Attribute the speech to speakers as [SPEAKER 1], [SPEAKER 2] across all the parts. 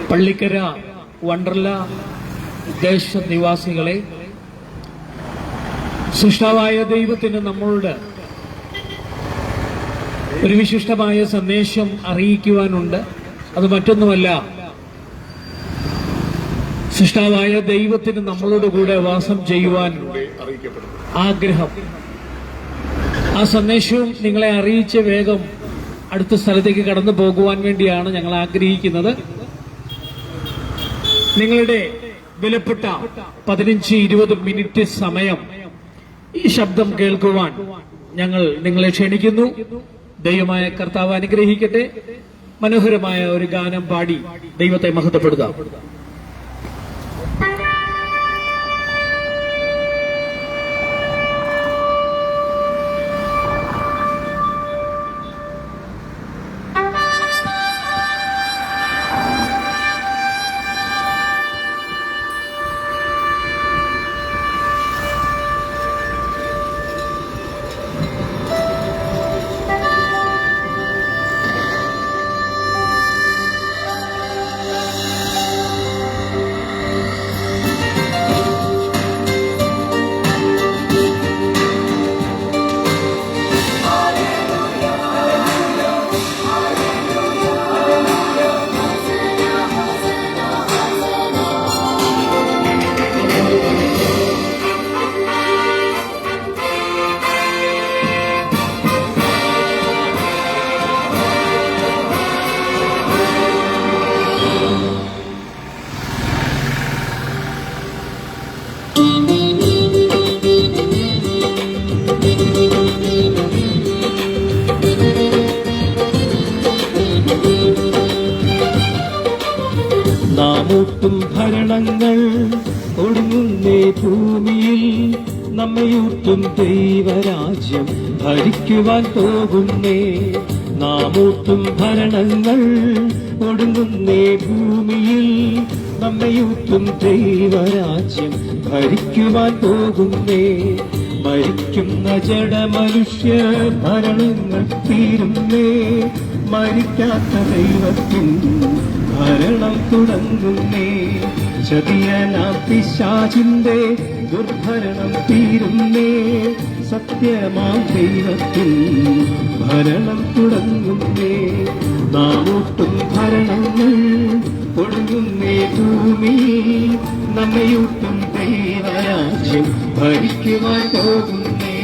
[SPEAKER 1] പള്ളിക്കര വണ്ടർല ദേശനിവാസികളെ, സൃഷ്ടാവായ ദൈവത്തിന് നമ്മളോട് ഒരു വിശിഷ്ടമായ സന്ദേശം അറിയിക്കുവാനുണ്ട്. അത് മറ്റൊന്നുമല്ല, സൃഷ്ടാവായ ദൈവത്തിന് നമ്മളോട് കൂടെ വാസം ചെയ്യുവാൻ ആഗ്രഹം. ആ സന്ദേശവും നിങ്ങളെ അറിയിച്ച് വേഗം അടുത്ത സ്ഥലത്തേക്ക് കടന്നു പോകുവാൻ വേണ്ടിയാണ് ഞങ്ങൾ ആഗ്രഹിക്കുന്നത്. നിങ്ങളുടെ വിലപ്പെട്ട 15-20 മിനിറ്റ് സമയം ഈ ശബ്ദം കേൾക്കുവാൻ ഞങ്ങൾ നിങ്ങളെ ക്ഷണിക്കുന്നു. ദൈവമായ കർത്താവ് അനുഗ്രഹിക്കട്ടെ. മനോഹരമായ ഒരു ഗാനം പാടി ദൈവത്തെ മഹത്വപ്പെടുത്താം.
[SPEAKER 2] നാമൂട്ടും ഭരണങ്ങൾ ഒടുങ്ങുന്നേ ഭൂമിയിൽ, നമ്മയൂട്ടും ദൈവരാജ്യം ഭരിക്കുവാൻ പോകുന്നേ. നാമൂട്ടും ഭരണങ്ങൾ ഒടുങ്ങുന്നേ ഭൂമിയിൽ, നമ്മയൂട്ടും ദൈവരാജ്യം ഭരിക്കുവാൻ പോകുന്നേ. മരിക്കുന്ന ജഡമനുഷ്യ ഭരണങ്ങൾ തീരുന്നേ, മരിക്കാത്ത ദൈവത്തിൻ ഭരണം തുടങ്ങുന്നേ. ചതിയനാം പിശാചിന്റെ ദുർഭരണം തീരുന്നേ, സത്യമാം ദൈവത്തിൻ ഭരണം തുടങ്ങുന്നേ. നാമൂട്ടും ഭരണങ്ങൾ ഒടുങ്ങുന്നേ ഭൂമി, നമ്മയൂട്ടും ദൈവരാജ്യം ഭരിക്കുവാൻ പോകുന്നേ.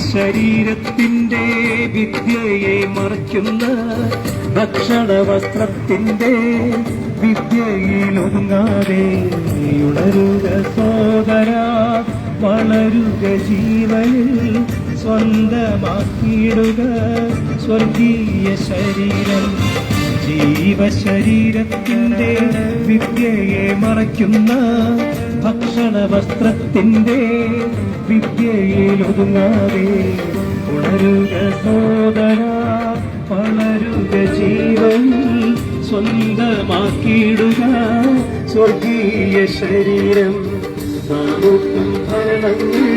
[SPEAKER 2] ജീവശരീരത്തിന്റെ വിദ്യയെ മറയ്ക്കുന്ന ഭക്ഷണവസ്ത്രത്തിന്റെ വിദ്യയിലൊതുങ്ങാതെ ഉണരുക സോദരാ, വളരുക ജീവനിൽ സ്വന്തമാക്കിയിടുക സ്വർഗീയ ശരീരം. ജീവശരീരത്തിന്റെ വിദ്യയെ മറയ്ക്കുന്ന ഭക്ഷണവസ്ത്രത്തിന്റെ വിദ്യയിലൊതുങ്ങാതെ ഉണരുക സോദരാ, വളരുക ജീവനിൽ സ്വന്തമാക്കിയിടുക സ്വർഗീയ ശരീരം. നാമൂട്ടും ഭരണങ്ങൾ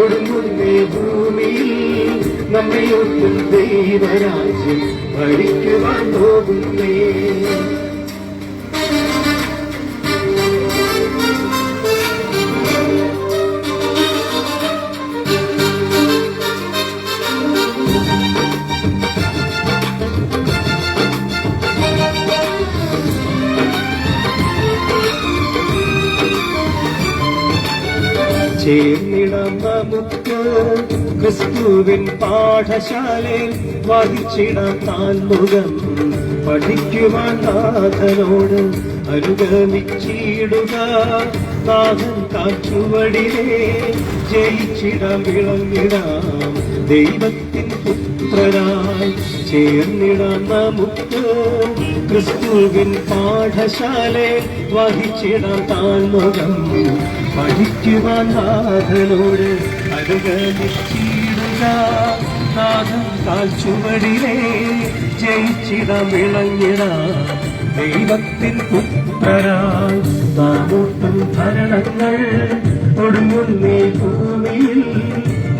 [SPEAKER 2] ഒടുങ്ങുന്നേ ഭൂമിയിൽ, നമ്മയൂട്ടും ദൈവരാജ്യം ഭരിക്കുവാൻ പോകുന്നേ. ചേർന്നിടം നമുക്ക് ക്രിസ്തുവിൻ പാഠശാലയിൽ, വഹിച്ചിടാൻ താൻമുഖം പഠിക്കുവാൻ നാഥനോട് അനുഗമിച്ചിടുക. നാഥൻ കാച്ചുവടിലെ ജയിച്ചിടാം, വിളങ്ങിടാം ദൈവത്തിൻ പുത്രനായി. ചേർന്നിടാം നമുക്ക് ക്രിസ്തുവിൻ പാഠശാലയിൽ, വഹിച്ചിടാം താൻമുഖം പഠിക്കുവാൻ നാഥനോട് അനുഗമിച്ചിടുക. നാഥൻ കാൽച്ചുവടിലെ ജയിച്ചിടാം, വിളങ്ങിടാം ദൈവത്തിൻ പുത്രരായി നാമൂട്ടും ഭരണങ്ങൾ ഒടുങ്ങുന്നേ ഭൂമിയിൽ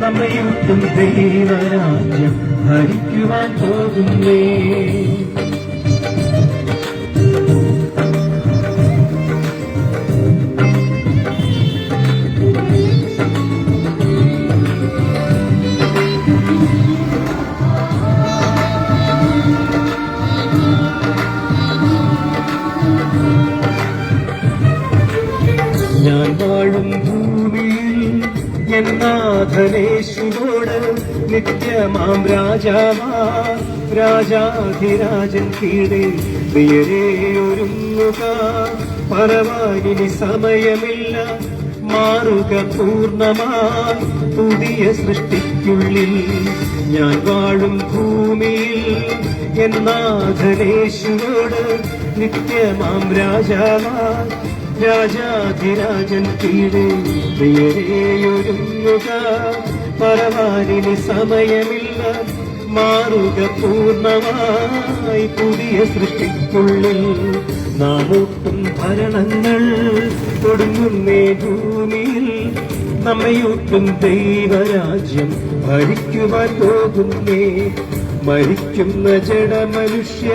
[SPEAKER 2] നമ്മയൂട്ടും ദൈവരാജ്യം ഭരിക്കുവാൻ പോകുന്നേ. ഞാൻ വാഴും ഭൂമിയിൽ എന്നാഥനേശുവോട് നിത്യമാം രാജാധിരാജൻ കീഴേ പ്രിയരേ ഒരുങ്ങുക, പറവാനിനി സമയമില്ല, മാറുക പൂർണ്ണമായി പുതിയ സൃഷ്ടിക്കുള്ളിൽ. ഞാൻ വാഴും ഭൂമിയിൽ എന്നാഥനേശുവോട് നിത്യമാം രാജാധിരാജൻ കീഴേ പ്രിയരേ ഒരുങ്ങുക, പറവാനിനി സമയമില്ല, മാറുക പൂർണ്ണമായി പുതിയ സൃഷ്ടിക്കുള്ളിൽ. നാമൂട്ടും ഭരണങ്ങൾ ഒടുങ്ങുന്നേ ഭൂമിയിൽ നമ്മയൂട്ടും ദൈവരാജ്യം ഭരിക്കുവാൻ പോകുന്നേ. മരിക്കുന്ന ജഡമനുഷ്യ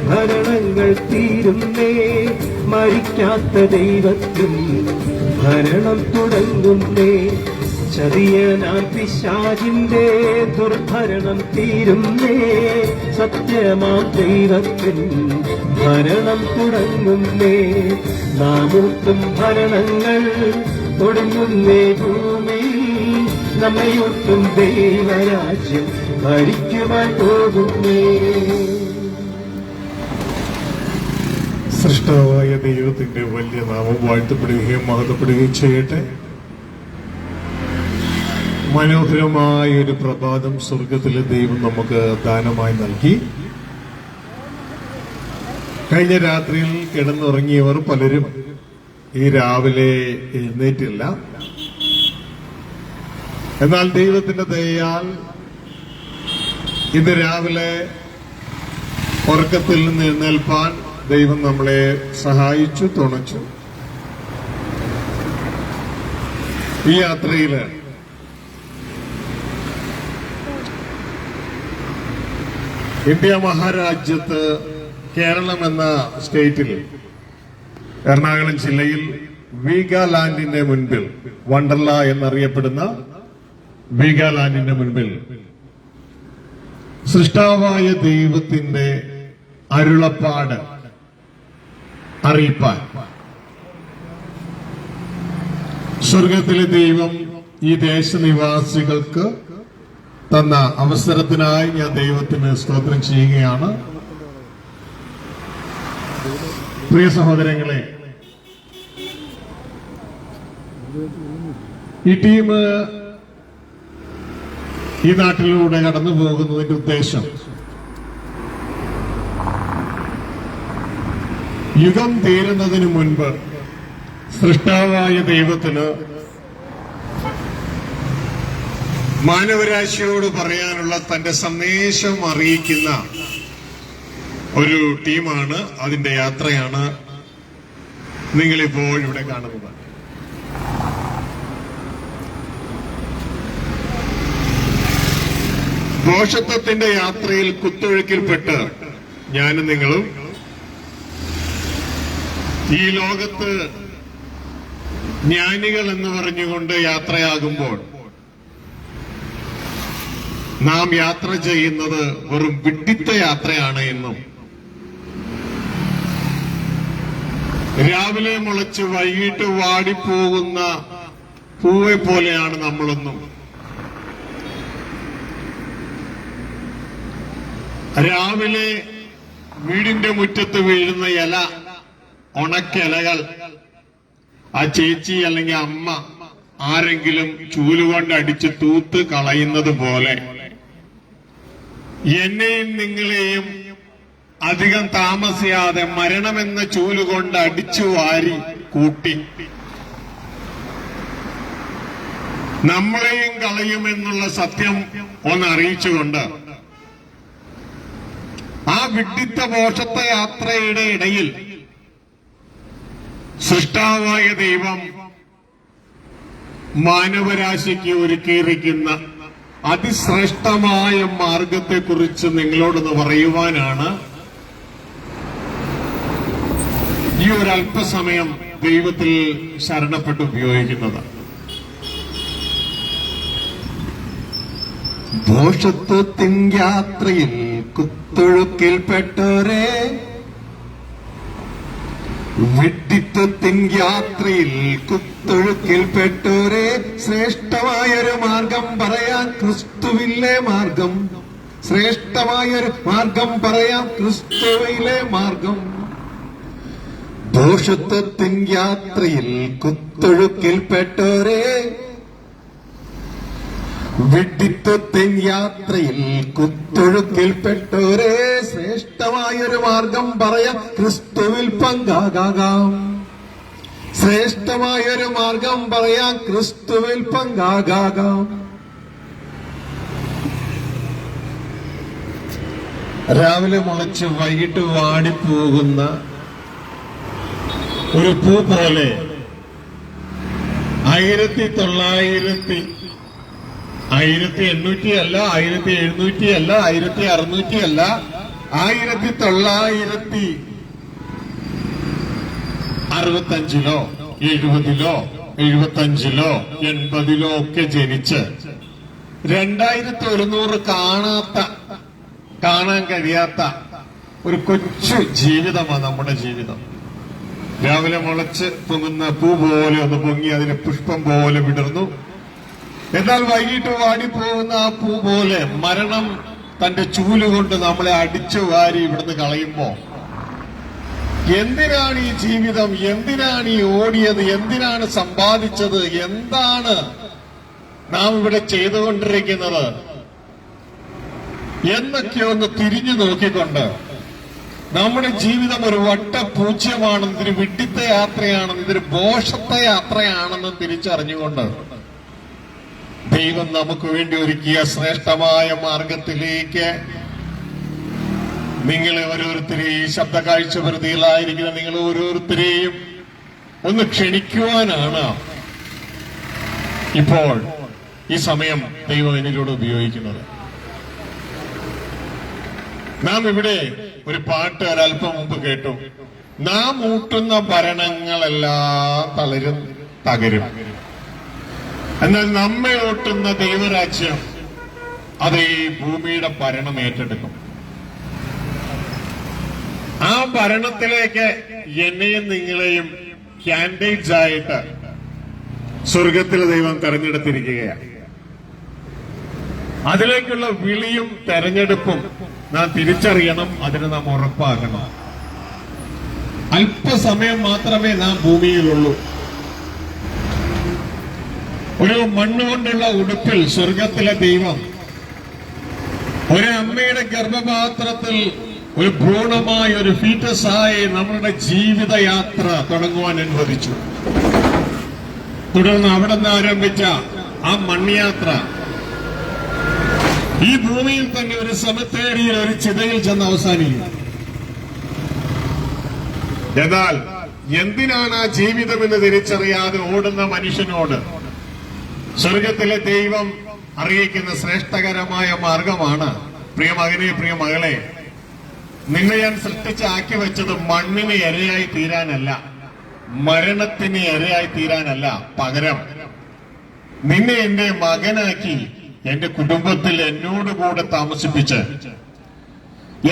[SPEAKER 2] ഭരണങ്ങൾ തീരുന്നേ, മരിക്കാത്ത ദൈവത്തിൽ ഭരണം തുടങ്ങുന്നേ. ചതിയനാം പിശാചിന്റെ ദുർഭരണം തീരുന്നേ, സത്യമാം ദൈവത്തിൽ ഭരണം തുടങ്ങുന്നേ. നാമൂട്ടും ഭരണങ്ങൾ ഒടുങ്ങുന്നേ ഭൂമിയിൽ നമ്മയൂട്ടും ദൈവരാജ്യം ഭരിക്കുവാൻ പോകുന്നേ.
[SPEAKER 3] സൃഷ്ടാവായ ദൈവത്തിന്റെ വലിയ നാമം വാഴ്ത്തപ്പെടുകയും മഹത്വപ്പെടുകയും ചെയ്യട്ടെ. മനോഹരമായ ഒരു പ്രഭാതം സ്വർഗത്തിലെ ദൈവം നമുക്ക് ദാനമായി നൽകി. കഴിഞ്ഞ രാത്രിയിൽ കിടന്നുറങ്ങിയവർ പലരും ഈ രാവിലെ എഴുന്നേറ്റില്ല. എന്നാൽ ദൈവത്തിന്റെ ദയയാൽ ഇന്ന് രാവിലെ ഉറക്കത്തിൽ നിന്ന് എഴുന്നേൽപ്പാൻ ദൈവം നമ്മളെ സഹായിച്ചു, തുണച്ചു. ഈ യാത്രയില് ഇന്ത്യ മഹാരാജ്യത്ത് കേരളം എന്ന സ്റ്റേറ്റിൽ എറണാകുളം ജില്ലയിൽ വീഗാലാൻഡിന്റെ മുൻപിൽ, വണ്ടർല എന്നറിയപ്പെടുന്ന വീഗാലാൻഡിന്റെ മുൻപിൽ സൃഷ്ടാവായ ദൈവത്തിന്റെ അരുളപ്പാട് അറിയിപ്പാൻ സ്വർഗത്തിലെ ദൈവം ഈ ദേശനിവാസികൾക്ക് തന്ന അവസരത്തിനായി ഞാൻ ദൈവത്തിന് സ്തോത്രം ചെയ്യുകയാണ്. പ്രിയ സഹോദരങ്ങളെ, ഈ ടീം ഈ നാട്ടിലൂടെ കടന്നു പോകുന്നതിന്റെ ഉദ്ദേശം യുഗം തീരുന്നതിന് മുൻപ് സൃഷ്ടാവായ ദൈവത്തിന് മാനവരാശിയോട് പറയാനുള്ള തന്റെ സന്ദേശം അറിയിക്കുന്ന ഒരു ടീമാണ്. അതിന്റെ യാത്രയാണ് നിങ്ങളിപ്പോൾ ഇവിടെ കാണുന്നത്. ദോഷത്വത്തിന്റെ യാത്രയിൽ കുത്തൊഴുക്കിൽപ്പെട്ട് ഞാനും നിങ്ങളും ഈ ലോകത്ത് ജ്ഞാനികൾ എന്ന് പറഞ്ഞുകൊണ്ട് യാത്രയാകുമ്പോൾ നാം യാത്ര ചെയ്യുന്നത് വെറും വിഡ്ഢിത്ത യാത്രയാണ് എന്നും, രാവിലെ മുളച്ച് വൈകിട്ട് വാടിപ്പോകുന്ന പൂവെ പോലെയാണ് നമ്മളൊന്നും, രാവിലെ വീടിന്റെ മുറ്റത്ത് വീഴുന്ന ഇല, ഉണക്കിലകൾ ആ ചേച്ചി അല്ലെങ്കിൽ അമ്മ ആരെങ്കിലും ചൂലുകൊണ്ട് അടിച്ച് തൂത്ത് കളയുന്നത് പോലെ എന്നെയും നിങ്ങളെയും അധികം താമസിയാതെ മരണമെന്ന ചൂലുകൊണ്ട് അടിച്ചു വാരി കൂട്ടി നമ്മളെയും കളയുമെന്നുള്ള സത്യം ഒന്ന് അറിയിച്ചുകൊണ്ട് ആ വിഡ്ഢിത്ത മോക്ഷത്ത യാത്രയുടെ ഇടയിൽ സൃഷ്ടാവായ ദൈവം മാനവരാശിക്ക് ഒരുക്കിയിരിക്കുന്ന അതിശ്രേഷ്ഠമായ മാർഗത്തെക്കുറിച്ച് നിങ്ങളോടൊന്ന് പറയുവാനാണ് ഈ ഒരല്പസമയം ദൈവത്തിൽ ശരണപ്പെട്ട് ഉപയോഗിക്കുന്നത്.
[SPEAKER 2] ഭോഷത്വത്തിൻ യാത്രയിൽ കുത്തൊഴുക്കിൽപ്പെട്ടോരെ, വിഡ്ഢിത്വത്തിൻ യാത്രയിൽ കുത്തൊഴുക്കിൽപ്പെട്ടോരെ, ശ്രേഷ്ഠമായൊരു മാർഗം പറയാൻ ക്രിസ്തുവിലെ മാർഗം, ശ്രേഷ്ഠമായൊരു മാർഗം പറയാം ക്രിസ്തുവിലെ മാർഗം. ഭോഷത്വത്തിൻ യാത്രയിൽ കുത്തൊഴുക്കിൽപ്പെട്ടോരെ, വിഡ്ഢിത്വത്തിൻ യാത്രയിൽ കുത്തൊഴുക്കിൽപ്പെട്ടോരെ, ശ്രേഷ്ഠമായൊരു മാർഗം പറയാം ക്രിസ്തുവിൽ പങ്കാകാം, ശ്രേഷ്ഠമായൊരു മാർഗം പറയാം ക്രിസ്തുവിൽ പങ്കാകാം. രാവിലെ മുളച്ച് വൈകിട്ട് വാടിപ്പോകുന്ന ഒരു പൂ പോലെ 1800 1800 അല്ല, 1700 അല്ല, 1600 അല്ല, 1965 70-ലോ 70-ലോ 75-ലോ 80-ലോ ഒക്കെ ജനിച്ച് 2100 കാണാൻ കഴിയാത്ത ഒരു കൊച്ചു ജീവിതമാണ് നമ്മുടെ ജീവിതം. രാവിലെ മുളച്ച് പൊങ്ങുന്ന പൂ പോലെ ഒന്ന് പൊങ്ങി അതിന് പുഷ്പം പോലെ വിടർന്നു. എന്നാൽ വൈകിട്ട് വാടിപ്പോകുന്ന ആ പൂ പോലെ മരണം തന്റെ ചൂലുകൊണ്ട് നമ്മളെ അടിച്ചു വാരി ഇവിടുന്ന് കളയുമ്പോ എന്തിനാണ് ഈ ജീവിതം, എന്തിനാണ് ഈ ഓടിയത്, എന്തിനാണ് സമ്പാദിച്ചത്, എന്താണ് നാം ഇവിടെ ചെയ്തുകൊണ്ടിരിക്കുന്നത് എന്നൊക്കെ ഒന്ന് തിരിഞ്ഞു നോക്കിക്കൊണ്ട് നമ്മുടെ ജീവിതം ഒരു വട്ടപൂജ്യമാണെന്ന്, ഇതൊരു വിഡ്ഢിത്ത യാത്രയാണെന്ന്, ഇതൊരു ഭോഷത്ത യാത്രയാണെന്ന് തിരിച്ചറിഞ്ഞുകൊണ്ട് ദൈവം നമുക്ക് വേണ്ടി ഒരുക്കിയ ശ്രേഷ്ഠമായ മാർഗത്തിലേക്ക് നിങ്ങളെ ഓരോരുത്തരെയും, ശബ്ദ കാഴ്ച പരിധിയിലായിരിക്കുന്ന നിങ്ങൾ ഓരോരുത്തരെയും ഒന്ന് ക്ഷണിക്കുവാനാണ് ഇപ്പോൾ ഈ സമയം ദൈവം എന്നിലൂടെ ഉപയോഗിക്കുന്നത്. നാം ഇവിടെ ഒരു പാട്ട് ഒരല്പം മുമ്പ് കേട്ടു. നാം ഊട്ടുന്ന ഭരണങ്ങളെല്ലാം തകരും, എന്നാൽ നമ്മെ ഊട്ടുന്ന ദൈവരാജ്യം അത് ഈ ഭൂമിയുടെ ഭരണം ഏറ്റെടുക്കും. ആ ഭരണത്തിലേക്ക് എന്നെയും നിങ്ങളെയും കാൻഡിഡേറ്റ്സ് ആയിട്ട് സ്വർഗത്തിലെ ദൈവം തെരഞ്ഞെടുത്തിരിക്കുകയാണ്. അതിലേക്കുള്ള വിളിയും തെരഞ്ഞെടുപ്പും നാം തിരിച്ചറിയണം, അതിന് നാം ഉറപ്പാക്കണം. അല്പസമയം മാത്രമേ നാം ഭൂമിയിലുള്ളൂ. ഒരു മണ്ണുകൊണ്ടുള്ള ഉടുപ്പിൽ സ്വർഗത്തിലെ ദൈവം ഒരു അമ്മയുടെ ഗർഭപാത്രത്തിൽ ഒരു ഭ്രൂണമായി, ഒരു ഫീറ്റസായി നമ്മളുടെ ജീവിതയാത്ര തുടങ്ങുവാൻ അനുവദിച്ചു. തുടർന്ന് അവിടെ നിന്ന് ആരംഭിച്ച ആ മണ്യാത്ര ഈ ഭൂമിയിൽ തന്നെ ഒരു സെമിത്തേരിയിൽ, ഒരു ചിതയിൽ ചെന്ന് അവസാനിക്കും. എന്നാൽ എന്തിനാണ് ആ ജീവിതമെന്ന് തിരിച്ചറിയാതെ ഓടുന്ന മനുഷ്യനോട് സ്വർഗത്തിലെ ദൈവം അറിയിക്കുന്ന ശ്രേഷ്ഠകരമായ മാർഗമാണ്, പ്രിയമകനെ, പ്രിയമകളെ, നിന്നെ ഞാൻ സൃഷ്ടിച്ച് ആക്കി വെച്ചത് മണ്ണിന് ഇരയായി തീരാനല്ല, മരണത്തിന് ഇരയായി തീരാനല്ല, പകരം നിന്നെ എന്റെ മകനാക്കി എന്റെ കുടുംബത്തിൽ എന്നോടുകൂടെ താമസിപ്പിച്ച്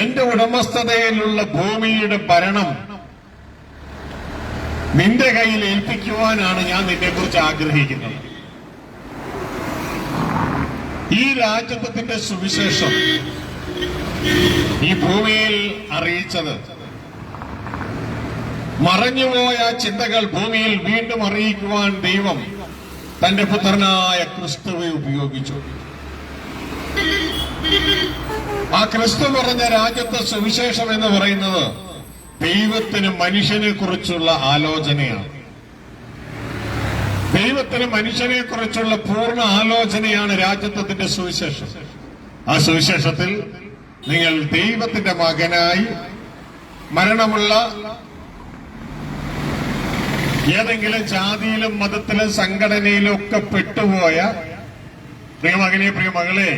[SPEAKER 2] എന്റെ ഉടമസ്ഥതയിലുള്ള ഭൂമിയുടെ ഭരണം നിന്റെ കയ്യിൽ ഏൽപ്പിക്കുവാനാണ് ഞാൻ നിന്നെക്കുറിച്ച് ആഗ്രഹിക്കുന്നത്. ഈ രാജ്യത്വത്തിന്റെ സുവിശേഷം ഈ ഭൂമിയിൽ അറിയിച്ചത്, മറഞ്ഞുപോയ ചിന്തകൾ ഭൂമിയിൽ വീണ്ടും അറിയിക്കുവാൻ ദൈവം തന്റെ പുത്രനായ ക്രിസ്തുവെ ഉപയോഗിച്ചു. ആ ക്രിസ്തു പറഞ്ഞ രാജ്യത്തെ സുവിശേഷം എന്ന് പറയുന്നത് ദൈവത്തിന് മനുഷ്യനെ കുറിച്ചുള്ള ആലോചനയാണ്. ദൈവത്തിന് മനുഷ്യനെ കുറിച്ചുള്ള പൂർണ്ണ ആലോചനയാണ് രാജ്യത്വത്തിന്റെ സുവിശേഷം. ആ സുവിശേഷത്തിൽ നിങ്ങൾ ദൈവത്തിന്റെ മകനായി മരണമുള്ള ഏതെങ്കിലും ജാതിയിലും മതത്തിലും സംഘടനയിലും ഒക്കെ പെട്ടുപോയ പ്രിയമകനെ പ്രിയമകളെ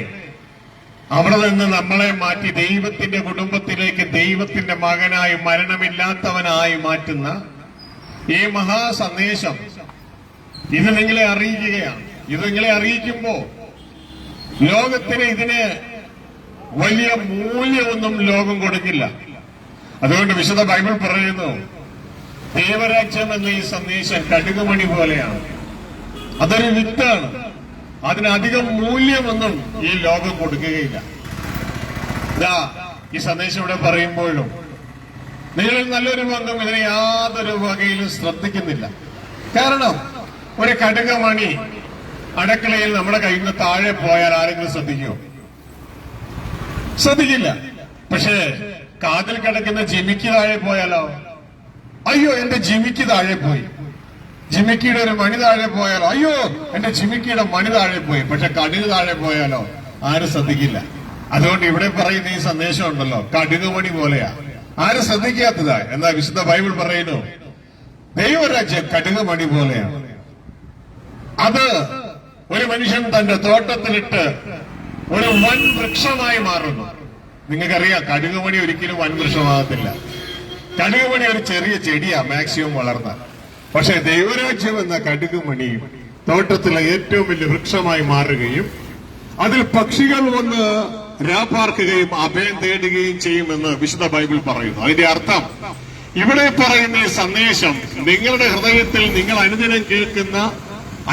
[SPEAKER 2] അവിടെ നിന്ന് നമ്മളെ മാറ്റി ദൈവത്തിന്റെ കുടുംബത്തിലേക്ക് ദൈവത്തിന്റെ മകനായി മരണമില്ലാത്തവനായി മാറ്റുന്ന ഈ മഹാസന്ദേശം ഇത് നിങ്ങളെ അറിയിക്കുകയാണ്. ഇത് നിങ്ങളെ അറിയിക്കുമ്പോ ലോകത്തിന് ഇതിന് വലിയ മൂല്യമൊന്നും ലോകം കൊടുക്കില്ല. അതുകൊണ്ട് വിശുദ്ധ ബൈബിൾ പറയുന്നു, ദൈവരാജ്യം എന്ന ഈ സന്ദേശം കടുകുമണി പോലെയാണ്. അതൊരു വിത്താണ്. അതിനധികം മൂല്യമൊന്നും ഈ ലോകം കൊടുക്കുകയില്ല. ഇതാ ഈ സന്ദേശം ഇവിടെ പറയുമ്പോഴും നിങ്ങളിൽ നല്ലൊരു പങ്കും ഇതിനെ യാതൊരു വകയിലും ശ്രദ്ധിക്കുന്നില്ല. കാരണം ഒരു കടുകുമണി അടുക്കളയിൽ നമ്മുടെ കയ്യിൽ നിന്ന് താഴെ പോയാൽ ആരെങ്കിലും ശ്രദ്ധിക്കുമോ? ശ്രദ്ധിക്കില്ല. പക്ഷേ കാതിൽ കിടക്കുന്ന ജിമിക്ക് താഴെ പോയാലോ? അയ്യോ എന്റെ ജിമിക്ക് താഴെ പോയി. ജിമിക്കിയുടെ ഒരു മണി താഴെ പോയാലോ? അയ്യോ എന്റെ ജിമിക്കിയുടെ മണി താഴെ പോയി. പക്ഷെ കടുക് താഴെ പോയാലോ? ആരും ശ്രദ്ധിക്കില്ല. അതുകൊണ്ട് ഇവിടെ പറയുന്ന ഈ സന്ദേശം ഉണ്ടല്ലോ, കടുകുമണി പോലെയാ. ആരും ശ്രദ്ധിക്കാത്തതാ. എന്നാ വിശുദ്ധ ബൈബിൾ പറയുന്നു, ദൈവരാജ്യം കടുകുമണി പോലെയാണ്. അത് ഒരു മനുഷ്യൻ തന്റെ തോട്ടത്തിലിട്ട് ഒരു വൻ വൃക്ഷമായി മാറുന്നു. നിങ്ങൾക്കറിയാം, കടുകുമണി ഒരിക്കലും വൻ വൃക്ഷമാകത്തില്ല. കടുകുമണി ഒരു ചെറിയ ചെടിയാ മാക്സിമം വളർന്ന. പക്ഷെ ദൈവരാജ്യം എന്ന കടുകുമണി തോട്ടത്തിലെ ഏറ്റവും വലിയ വൃക്ഷമായി മാറുകയും അതിൽ പക്ഷികൾ വന്ന് രാപാർക്കുകയും അഭയം തേടുകയും ചെയ്യുമെന്ന് വിശുദ്ധ ബൈബിൾ പറയുന്നു. അതിന്റെ അർത്ഥം ഇവിടെ പറയുന്ന ഈ സന്ദേശം നിങ്ങളുടെ ഹൃദയത്തിൽ നിങ്ങൾ അനുദിനം കേൾക്കുന്ന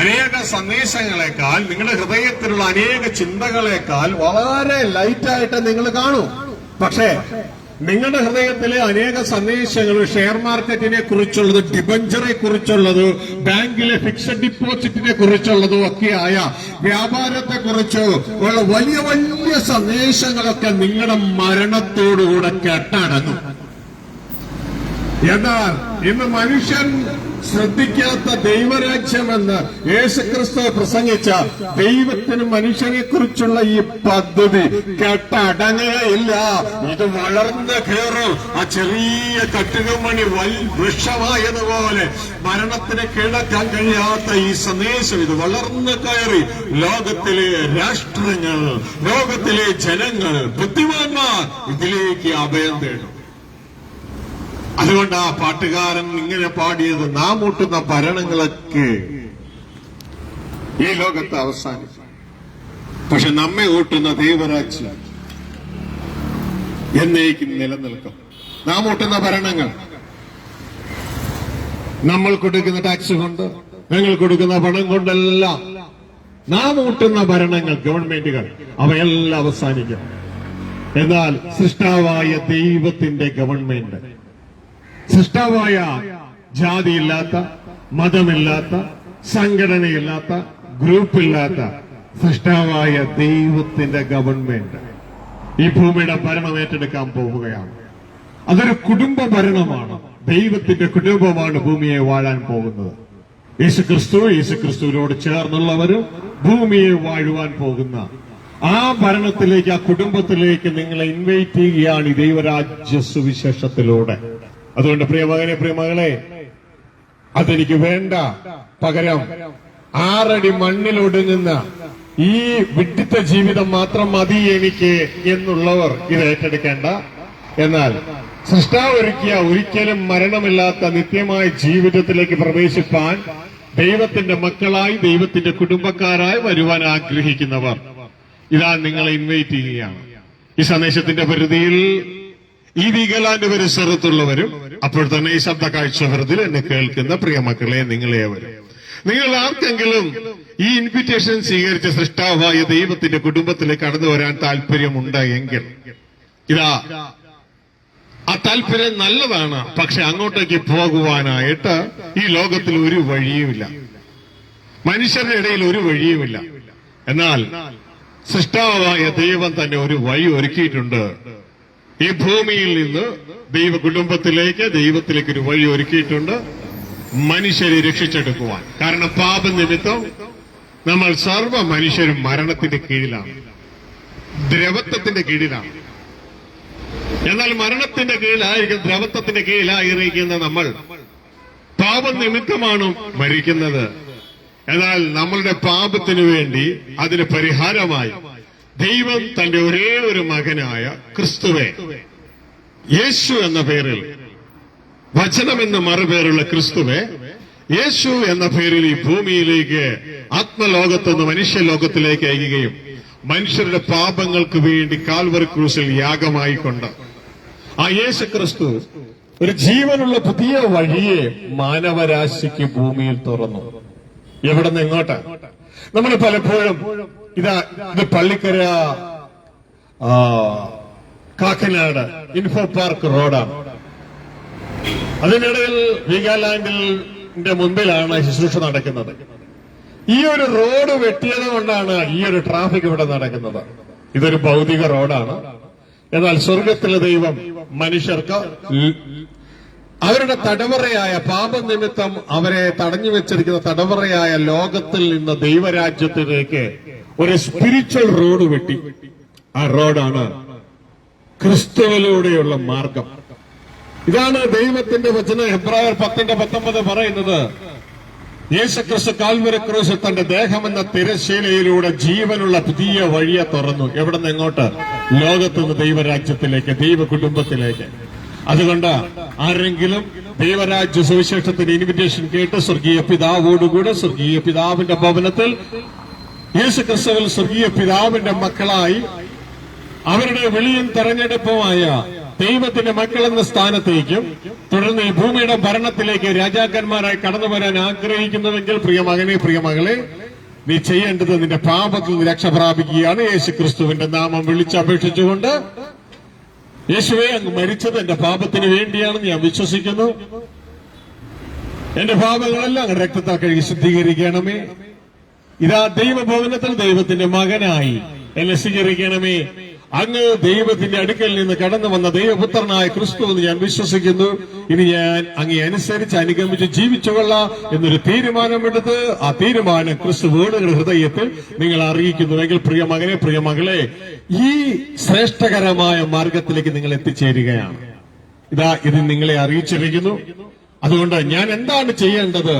[SPEAKER 2] അനേക സന്ദേശങ്ങളെക്കാൾ, നിങ്ങളുടെ ഹൃദയത്തിലുള്ള അനേക ചിന്തകളെക്കാൾ വളരെ ലൈറ്റായിട്ട് നിങ്ങൾ കാണൂ. പക്ഷേ നിങ്ങളുടെ ഹൃദയത്തിലെ അനേക സന്ദേശങ്ങൾ ഷെയർ മാർക്കറ്റിനെ കുറിച്ചുള്ളത്, ഡിബഞ്ചറെ കുറിച്ചുള്ളത്, ബാങ്കിലെ ഫിക്സഡ് ഡിപ്പോസിറ്റിനെ കുറിച്ചുള്ളതും ഒക്കെയായ വ്യാപാരത്തെ കുറിച്ച് ഉള്ള വലിയ വലിയ സന്ദേശങ്ങളൊക്കെ നിങ്ങളുടെ മരണത്തോടുകൂടെ കെട്ടടങ്ങും. എന്നാൽ ഇന്ന് മനുഷ്യൻ ശ്രദ്ധിക്കാത്ത ദൈവരാജ്യമെന്ന് യേശുക്രിസ്തു പ്രസംഗിച്ച ദൈവത്തിന് മനുഷ്യനെ കുറിച്ചുള്ള ഈ പദ്ധതി കെട്ടടങ്ങുകയില്ല. ഇത് വളർന്ന് കയറും. ആ ചെറിയ കട്ടുകമണി വൃക്ഷമായതുപോലെ മരണത്തിന് കീഴടക്കാൻ കഴിയാത്ത ഈ സന്ദേശം ഇത് വളർന്ന് കയറി ലോകത്തിലെ രാഷ്ട്രങ്ങൾ, ലോകത്തിലെ ജനങ്ങൾ, ബുദ്ധിമാന്മാർ ഇതിലേക്ക് അഭയം തേടും. അതുകൊണ്ട് ആ പാട്ടുകാരൻ ഇങ്ങനെ പാടിയത്, നാം ഊട്ടുന്ന ഭരണങ്ങളൊക്കെ ഈ ലോകത്ത് അവസാനിച്ചു, പക്ഷെ നമ്മെ ഊട്ടുന്ന ദൈവരാജ്യം എന്നേക്കും നിലനിൽക്കും. നാം ഊട്ടുന്ന ഭരണങ്ങൾ, നമ്മൾ കൊടുക്കുന്ന ടാക്സ് കൊണ്ട്, ഞങ്ങൾ കൊടുക്കുന്ന പണം കൊണ്ടെല്ലാം നാം ഊട്ടുന്ന ഭരണങ്ങൾ, ഗവൺമെന്റുകൾ, അവയെല്ലാം അവസാനിക്കും. എന്നാൽ സൃഷ്ടാവായ ദൈവത്തിന്റെ ഗവൺമെന്റ്, സൃഷ്ടാവായ ജാതിയില്ലാത്ത, മതമില്ലാത്ത, സംഘടനയില്ലാത്ത, ഗ്രൂപ്പില്ലാത്ത സൃഷ്ടാവായ ദൈവത്തിന്റെ ഗവൺമെന്റ് ഈ ഭൂമിയുടെ ഭരണം ഏറ്റെടുക്കാൻ പോവുകയാണ്. അതൊരു കുടുംബ ഭരണമാണ്. ദൈവത്തിന്റെ കുടുംബമാണ് ഭൂമിയെ വാഴാൻ പോകുന്നത്. യേശുക്രിസ്തുവിനോട് ചേർന്നുള്ളവരും ഭൂമിയെ വാഴുവാൻ പോകുന്ന ആ ഭരണത്തിലേക്ക്, ആ കുടുംബത്തിലേക്ക് നിങ്ങളെ ഇൻവൈറ്റ് ചെയ്യുകയാണ് ഈ ദൈവരാജ്യ സുവിശേഷത്തിലൂടെ. അതുകൊണ്ട് പ്രിയമകനെ, പ്രിയമകളെ, അതെനിക്ക് വേണ്ട. പകരം 6 അടി മണ്ണിലൊടുങ്ങുന്ന ഈ വിഡ്ഢിത്ത ജീവിതം മാത്രം മതി എനിക്ക് എന്നുള്ളവർ ഇത് ഏറ്റെടുക്കേണ്ട. എന്നാൽ സൃഷ്ടാവ് ഒരുക്കിയ ഒരിക്കലും മരണമില്ലാത്ത നിത്യമായ ജീവിതത്തിലേക്ക് പ്രവേശിപ്പാൻ ദൈവത്തിന്റെ മക്കളായി, ദൈവത്തിന്റെ കുടുംബക്കാരായി വരുവാൻ ആഗ്രഹിക്കുന്നവർ ഇതാ നിങ്ങളെ ഇൻവൈറ്റ് ചെയ്യുകയാണ്. ഈ സന്ദേശത്തിന്റെ പരിധിയിൽ ഈ വീഗലാൻഡ് പരിസരത്തുള്ളവരും അപ്പോൾ തന്നെ ഈ ശബ്ദ കാഴ്ചവൃതിൽ എന്നെ കേൾക്കുന്ന പ്രിയമക്കളെ, നിങ്ങളേവരും, നിങ്ങൾ ആർക്കെങ്കിലും ഈ ഇൻവിറ്റേഷൻ സ്വീകരിച്ച സൃഷ്ടാവായ ദൈവത്തിന്റെ കുടുംബത്തിലേക്ക് കടന്നു വരാൻ താല്പര്യമുണ്ട് എങ്കിൽ ഇതാ ആ താല്പര്യം നല്ലതാണ്. പക്ഷെ അങ്ങോട്ടേക്ക് പോകുവാനായിട്ട് ഈ ലോകത്തിൽ ഒരു വഴിയുമില്ല, മനുഷ്യരുടെ ഇടയിൽ ഒരു വഴിയുമില്ല. എന്നാൽ സൃഷ്ടാവായ ദൈവം തന്നെ ഒരു വഴി ഒരുക്കിയിട്ടുണ്ട്. ഈ ഭൂമിയിൽ നിന്ന് ദൈവ കുടുംബത്തിലേക്ക്, ദൈവത്തിലേക്ക് ഒരു വഴി ഒരുക്കിയിട്ടുണ്ട് മനുഷ്യരെ രക്ഷിച്ചെടുക്കുവാൻ. കാരണം പാപനിമിത്തം നമ്മൾ സർവ്വ മനുഷ്യരും മരണത്തിന്റെ കീഴിലാണ്, ദ്രവത്വത്തിന്റെ കീഴിലാണ്. എന്നാൽ മരണത്തിന്റെ കീഴിലായിരിക്കും, ദ്രവത്വത്തിന്റെ കീഴിലായിരിക്കുന്ന നമ്മൾ പാപനിമിത്തമാണ് മരിക്കുന്നത്. എന്നാൽ നമ്മളുടെ പാപത്തിനു വേണ്ടി അതിന് പരിഹാരമായി ദൈവം തന്റെ ഒരേ ഒരു മകനായ ക്രിസ്തുവെ, യേശു എന്ന പേരിൽ, വചനം എന്ന മറുപേരുള്ള ക്രിസ്തുവെ യേശു എന്ന പേരിൽ ഈ ഭൂമിയിലേക്ക് ആത്മലോകത്തുനിന്ന് മനുഷ്യലോകത്തിലേക്ക് അയക്കുകയും മനുഷ്യരുടെ പാപങ്ങൾക്ക് വേണ്ടി കാൽവറി ക്രൂസിൽ യാഗമായിക്കൊണ്ട് ആ യേശു ക്രിസ്തു ഒരു ജീവനുള്ള പുതിയ വഴിയെ മാനവരാശിക്ക് ഭൂമിയിൽ തുറന്നു. എവിടെ നിന്ന് എങ്ങോട്ട്? നമ്മൾ പലപ്പോഴും ഇത് പള്ളിക്കര കാക്കനാട് ഇൻഫോ പാർക്ക് റോഡാണ്. അതിനിടയിൽ വീഗാലാൻഡിന്റെ മുൻപിലാണ് ശുശ്രൂഷ നടക്കുന്നത്. ഈ ഒരു റോഡ് വെട്ടിയത് കൊണ്ടാണ് ഈ ഒരു ട്രാഫിക് ഇവിടെ നടക്കുന്നത്. ഇതൊരു ഭൗതിക റോഡാണ്. എന്നാൽ സ്വർഗത്തിലെ ദൈവം മനുഷ്യർക്ക് അവരുടെ തടവറയായ പാപനിമിത്തം അവരെ തടഞ്ഞു വെച്ചിരിക്കുന്ന തടവറയായ ലോകത്തിൽ നിന്ന് ദൈവരാജ്യത്തിലേക്ക് ഒരു സ്പിരിച്വൽ റോഡ് വെട്ടി. ആ റോഡാണ് ക്രിസ്തുവിലൂടെയുള്ള മാർഗം. ഇതാണ് ദൈവത്തിന്റെ വചനം. ഹെബ്രായർ 10:19 പറയുന്നത്, യേശുക്രിസ്തു കാൽവരി ക്രൂശിൽ തന്റെ ദേഹമെന്ന തിരശ്ശീലയിലൂടെ ജീവനുള്ള പുതിയ വഴിയെ തുറന്നു. എവിടെ നിന്ന് എങ്ങോട്ട്? ലോകത്തുനിന്ന് ദൈവരാജ്യത്തിലേക്ക്, ദൈവ കുടുംബത്തിലേക്ക്. അതുകൊണ്ട് ആരെങ്കിലും ദൈവരാജ്യ സുവിശേഷത്തിന്റെ ഇൻവിറ്റേഷൻ കേട്ട് സ്വർഗീയ പിതാവോടുകൂടെ സ്വർഗീയ പിതാവിന്റെ ഭവനത്തിൽ യേശുക്രിസ്തുവിൽ സ്വർഗീയ പിതാവിന്റെ മക്കളായി അവരുടെ വിളിയും തെരഞ്ഞെടുപ്പുമായ ദൈവത്തിന്റെ മക്കളെന്ന സ്ഥാനത്തേക്കും തുടർന്ന് ഈ ഭൂമിയുടെ ഭരണത്തിലേക്ക് രാജാക്കന്മാരായി കടന്നു വരാൻ ആഗ്രഹിക്കുന്നുവെങ്കിൽ പ്രിയമകനെ, പ്രിയമകളെ, നീ ചെയ്യേണ്ടത് നിന്റെ പാപത്തിൽ നിന്ന് രക്ഷ പ്രാപിക്കുകയാണ്. യേശുക്രിസ്തുവിന്റെ നാമം വിളിച്ചപേക്ഷിച്ചുകൊണ്ട്, യേശുവേ, അങ്ങ് മരിച്ചത് എന്റെ പാപത്തിന് വേണ്ടിയാണെന്ന് ഞാൻ വിശ്വസിക്കുന്നു. എന്റെ പാപങ്ങളെല്ലാം അങ്ങ് രക്തത്താൽ കഴുകി ശുദ്ധീകരിക്കണമേ. ഇതാ ദൈവഭവനത്തിൽ ദൈവത്തിന്റെ മകനായി എന്നെ സ്വീകരിക്കണമേ. അങ്ങ് ദൈവത്തിന്റെ അടുക്കൽ നിന്ന് കടന്നു വന്ന ദൈവപുത്രനായ ക്രിസ്തു എന്ന് ഞാൻ വിശ്വസിക്കുന്നു. ഇനി ഞാൻ അങ്ങേ അനുസരിച്ച് അനുഗമിച്ച് ജീവിച്ചുകൊള്ളാം എന്നൊരു തീരുമാനമെടുത്ത് ആ തീരുമാനം ക്രിസ്തുവോട് ഹൃദയത്തിൽ നിങ്ങൾ അറിയിക്കുന്നുവെങ്കിൽ പ്രിയമകനെ, പ്രിയമകളെ, ഈ ശ്രേഷ്ഠകരമായ മാർഗത്തിലേക്ക് നിങ്ങൾ എത്തിച്ചേരുകയാണ്. ഇതാ ഇത് നിങ്ങളെ അറിയിച്ചിരിക്കുന്നു. അതുകൊണ്ട് ഞാൻ എന്താണ് ചെയ്യേണ്ടത്?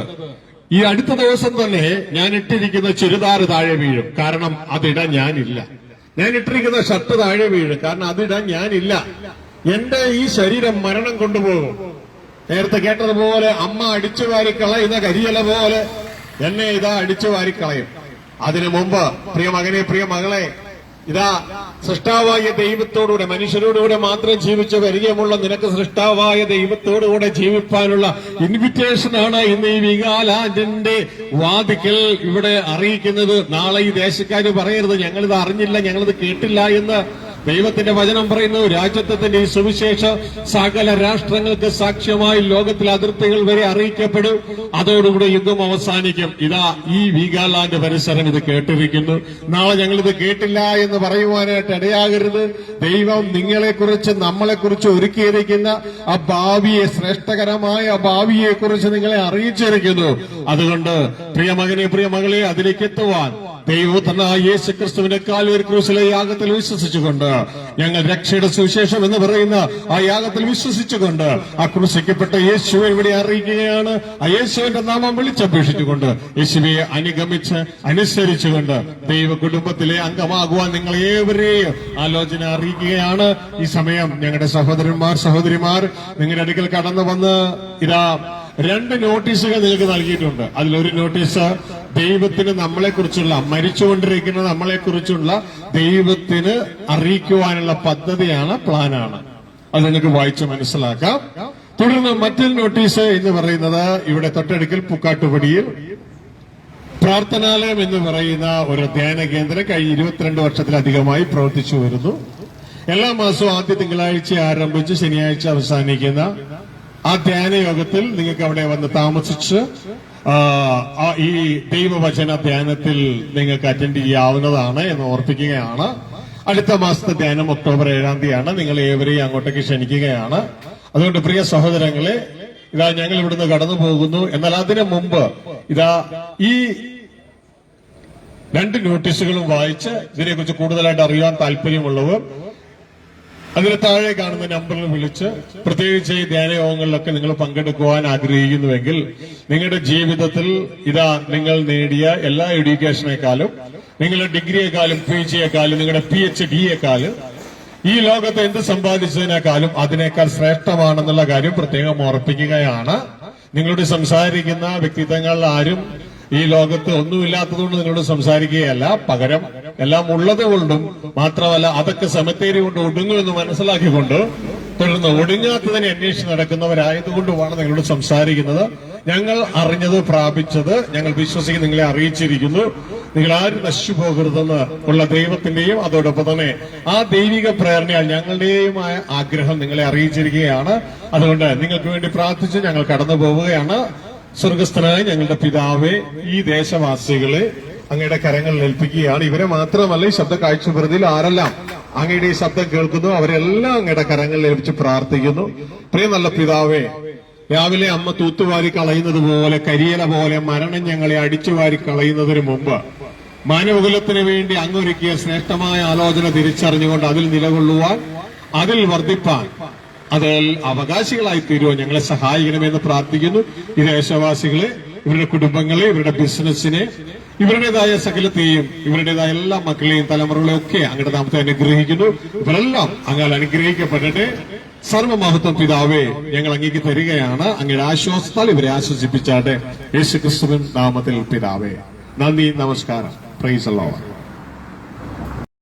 [SPEAKER 2] ഈ അടുത്ത ദിവസം തന്നെ ഞാൻ ഇട്ടിരിക്കുന്ന ചുരിദാർ താഴെ വീഴും, കാരണം അതിടാൻ ഞാനില്ല. ഞാൻ ഇട്ടിരിക്കുന്ന ഷർട്ട് താഴെ വീഴും, കാരണം അതിടാൻ ഞാനില്ല. എന്റെ ഈ ശരീരം മരണം കൊണ്ടുപോകും. നേരത്തെ കേട്ടതുപോലെ അമ്മ അടിച്ചു വാരിക്കളയുന്ന കരിയില പോലെ എന്നെ ഇതാ അടിച്ചു വാരിക്കളയും. അതിനു മുമ്പ് പ്രിയമകനെ, പ്രിയമകളെ, ഇതാ സൃഷ്ടാവായ ദൈവത്തോടുകൂടെ, മനുഷ്യരോടുകൂടെ മാത്രം ജീവിച്ച് പരിചയമുള്ള നിനക്ക് സൃഷ്ടാവായ ദൈവത്തോടുകൂടെ ജീവിപ്പാനുള്ള ഇൻവിറ്റേഷനാണ് ഇന്ന് ഈ വീഗാലാൻഡിന്റെ വാതിക്കൽ ഇവിടെ അറിയിക്കുന്നത്. നാളെ ഈ ദേശക്കാര് പറയരുത് ഞങ്ങളിത് അറിഞ്ഞില്ല, ഞങ്ങളിത് കേട്ടില്ല എന്ന്. ദൈവത്തിന്റെ വചനം പറയുന്നു, രാജ്യത്വത്തിന്റെ ഈ സുവിശേഷ സകല രാഷ്ട്രങ്ങൾക്ക് സാക്ഷ്യമായി ലോകത്തിലെ അതിർത്തികൾ വരെ അറിയിക്കപ്പെടും. അതോടുകൂടി യുദ്ധം അവസാനിക്കും. ഇതാ ഈ വീഗാലാൻഡ് പരിസരം ഇത് കേട്ടിരിക്കുന്നു. നാളെ ഞങ്ങളിത് കേട്ടില്ല എന്ന് പറയുവാനായിട്ട് ഇടയാകരുത്. ദൈവം നിങ്ങളെക്കുറിച്ച്, നമ്മളെക്കുറിച്ച് ഒരുക്കിയിരിക്കുന്ന ആ ഭാവിയെ, ശ്രേഷ്ഠകരമായ ആ ഭാവിയെക്കുറിച്ച് നിങ്ങളെ അറിയിച്ചിരിക്കുന്നു. അതുകൊണ്ട് പ്രിയമകനെ, പ്രിയമകളെ, അതിലേക്ക് എത്തുവാൻ ദൈവപുത്രനായ യേശുക്രിസ്തുവിന്റെ കാൽവരി ക്രൂശിലെ യാഗത്തിൽ വിശ്വസിച്ചുകൊണ്ട്, ഞങ്ങൾ രക്ഷയുടെ സുവിശേഷം എന്ന് പറയുന്ന ആ യാഗത്തിൽ വിശ്വസിച്ചുകൊണ്ട് ആ ക്രൂശിക്കപ്പെട്ട യേശുവെ ഇവിടെ അറിയിക്കുകയാണ്. ആ യേശുവിന്റെ നാമം വിളിച്ചപേക്ഷിച്ചുകൊണ്ട്, യേശുവെ അനുഗമിച്ച് അനുസരിച്ചുകൊണ്ട് ദൈവ കുടുംബത്തിലെ അംഗമാകുവാൻ നിങ്ങൾ ഏവരെയും ആലോചന അറിയിക്കുകയാണ്. ഈ സമയം ഞങ്ങളുടെ സഹോദരന്മാർ, സഹോദരിമാർ നിങ്ങളുടെ അടുക്കൽ കടന്നു വന്ന് ഇതാ 2 നോട്ടീസുകൾ നിങ്ങൾക്ക് നൽകിയിട്ടുണ്ട്. അതിലൊരു നോട്ടീസ് ദൈവത്തിന് നമ്മളെക്കുറിച്ചുള്ള, മരിച്ചുകൊണ്ടിരിക്കുന്ന നമ്മളെക്കുറിച്ചുള്ള ദൈവത്തിന് അറിയിക്കുവാനുള്ള പദ്ധതിയാണ്, പ്ലാനാണ്. അത് നിങ്ങൾക്ക് വായിച്ച് മനസ്സിലാക്കാം. തുടർന്ന് മറ്റൊരു നോട്ടീസ് എന്ന് പറയുന്നത് ഇവിടെ തൊട്ടടുക്കൽ പൂക്കാട്ടുപടിയിൽ പ്രാർത്ഥനാലയം എന്ന് പറയുന്ന ഒരു ധ്യാന കേന്ദ്രം കഴിഞ്ഞ 22 വർഷത്തിലധികമായി പ്രവർത്തിച്ചു വരുന്നു. എല്ലാ മാസവും ആദ്യ തിങ്കളാഴ്ച ആരംഭിച്ച് ശനിയാഴ്ച അവസാനിക്കുന്ന ആ ധ്യാനയോഗത്തിൽ നിങ്ങൾക്ക് അവിടെ വന്ന് താമസിച്ച് ഈ ദൈവവചന ധ്യാനത്തിൽ നിങ്ങൾക്ക് അറ്റൻഡ് ചെയ്യാവുന്നതാണ് എന്ന് ഓർപ്പിക്കുകയാണ്. അടുത്ത മാസത്തെ ധ്യാനം ഒക്ടോബർ 7-ാം തീയതിയാണ്. നിങ്ങൾ ഏവരെയും അങ്ങോട്ടേക്ക് ക്ഷണിക്കുകയാണ്. അതുകൊണ്ട് പ്രിയ സഹോദരങ്ങളെ, ഇതാ ഞങ്ങൾ ഇവിടുന്ന് കടന്നു പോകുന്നു. എന്നാൽ അതിനു മുമ്പ് ഇതാ ഈ 2 നോട്ടീസുകളും വായിച്ച് ഇതിനെക്കുറിച്ച് കൂടുതലായിട്ട് അറിയാൻ താല്പര്യമുള്ളവർ
[SPEAKER 3] അതിന് താഴെ കാണുന്ന നമ്പറിൽ വിളിച്ച് പ്രത്യേകിച്ച് ഈ ധ്യാനയോഗങ്ങളിലൊക്കെ നിങ്ങൾ പങ്കെടുക്കുവാൻ ആഗ്രഹിക്കുന്നുവെങ്കിൽ നിങ്ങളുടെ ജീവിതത്തിൽ ഇതാ നിങ്ങൾ നേടിയ എല്ലാ എഡ്യൂക്കേഷനേക്കാളും നിങ്ങളുടെ ഡിഗ്രിയെക്കാളും PGയെക്കാളും നിങ്ങളുടെ PhDയെക്കാളും ഈ ലോകത്ത് എന്ത് സമ്പാദിച്ചതിനേക്കാളും അതിനേക്കാൾ ശ്രേഷ്ഠമാണെന്നുള്ള കാര്യം പ്രത്യേകം ഓർപ്പിക്കുകയാണ്. നിങ്ങളോട് സംസാരിക്കുന്ന വ്യക്തിത്വങ്ങൾ ആരും ഈ ലോകത്ത് ഒന്നുമില്ലാത്തതുകൊണ്ട് നിങ്ങളോട് സംസാരിക്കുകയല്ല, പകരം എല്ലാം ഉള്ളത് കൊണ്ടും മാത്രമല്ല അതൊക്കെ സെമിത്തേരി കൊണ്ട് ഒടുങ്ങുമെന്ന് മനസ്സിലാക്കിക്കൊണ്ട് തുടർന്ന് ഒടുങ്ങാത്തതിനെ അന്വേഷിച്ച് നടക്കുന്നവരായതുകൊണ്ടുമാണ് നിങ്ങളോട് സംസാരിക്കുന്നത്. ഞങ്ങൾ അറിഞ്ഞത് പ്രാപിച്ചത് ഞങ്ങൾ വിശ്വസിച്ച് നിങ്ങളെ അറിയിച്ചിരിക്കുന്നു. നിങ്ങൾ ആരും നശിച്ചു പോകരുതെന്ന് ഉള്ള ദൈവത്തിന്റെയും അതോടൊപ്പം തന്നെ ആ ദൈവിക പ്രേരണയാൽ ഞങ്ങളുടെയുമായ ആഗ്രഹം നിങ്ങളെ അറിയിച്ചിരിക്കുകയാണ്. അതുകൊണ്ട് നിങ്ങൾക്ക് വേണ്ടി പ്രാർത്ഥിച്ച് ഞങ്ങൾ കടന്നു പോവുകയാണ്. സ്വർഗസ്ഥനായ ഞങ്ങളുടെ പിതാവേ, ഈ ദേശവാസികളെ അങ്ങയുടെ കരങ്ങളിൽ ഏൽപ്പിക്കുകയാണ്. ഇവരെ മാത്രമല്ല, ഈ ശബ്ദ കാഴ്ചപ്രതിയിൽ ആരെല്ലാം അങ്ങയുടെ ഈ ശബ്ദം കേൾക്കുന്നു അവരെല്ലാം അങ്ങയുടെ കരങ്ങളിൽ ഏൽപ്പിച്ച് പ്രാർത്ഥിക്കുന്നു. പ്രിയ നല്ല പിതാവേ, രാവിലെ അമ്മ തൂത്തുവാരി കളയുന്നത് പോലെ, കരിയില പോലെ മരണം ഞങ്ങളെ അടിച്ചുവാരി കളയുന്നതിന് മുമ്പ് മാനവകുലത്തിന് വേണ്ടി അങ്ങൊരുക്കിയ ശ്രേഷ്ഠമായ ആലോചന തിരിച്ചറിഞ്ഞുകൊണ്ട് അതിൽ നിലകൊള്ളുവാൻ, അതിൽ വർദ്ധിപ്പാൻ, അതിൽ അവകാശികളായി തീരുവാൻ ഞങ്ങളെ സഹായിക്കണമെന്ന് പ്രാർത്ഥിക്കുന്നു. ഈ ദേശവാസികളെ, ഇവരുടെ കുടുംബങ്ങളെ, ഇവരുടെ ബിസിനസിനെ, ഇവരുടേതായ സകലത്തെയും, ഇവരുടേതായ എല്ലാ മക്കളെയും തലമുറകളെയും ഒക്കെ അങ്ങയുടെ നാമത്തെ അനുഗ്രഹിക്കുന്നു. ഇവരെല്ലാം അങ്ങാൽ അനുഗ്രഹിക്കപ്പെടട്ടെ. സർവമഹത്വം പിതാവേ ഞങ്ങൾ അങ്ങേക്ക് തരികയാണ്. അങ്ങയുടെ ആശ്വാസത്താൽ ഇവരെ ആശ്വസിപ്പിച്ചാട്ടെ. യേശുക്രിസ്തുവിൻ നാമത്തിൽ പിതാവേ. നന്ദി, നമസ്കാരം. Praise the Lord.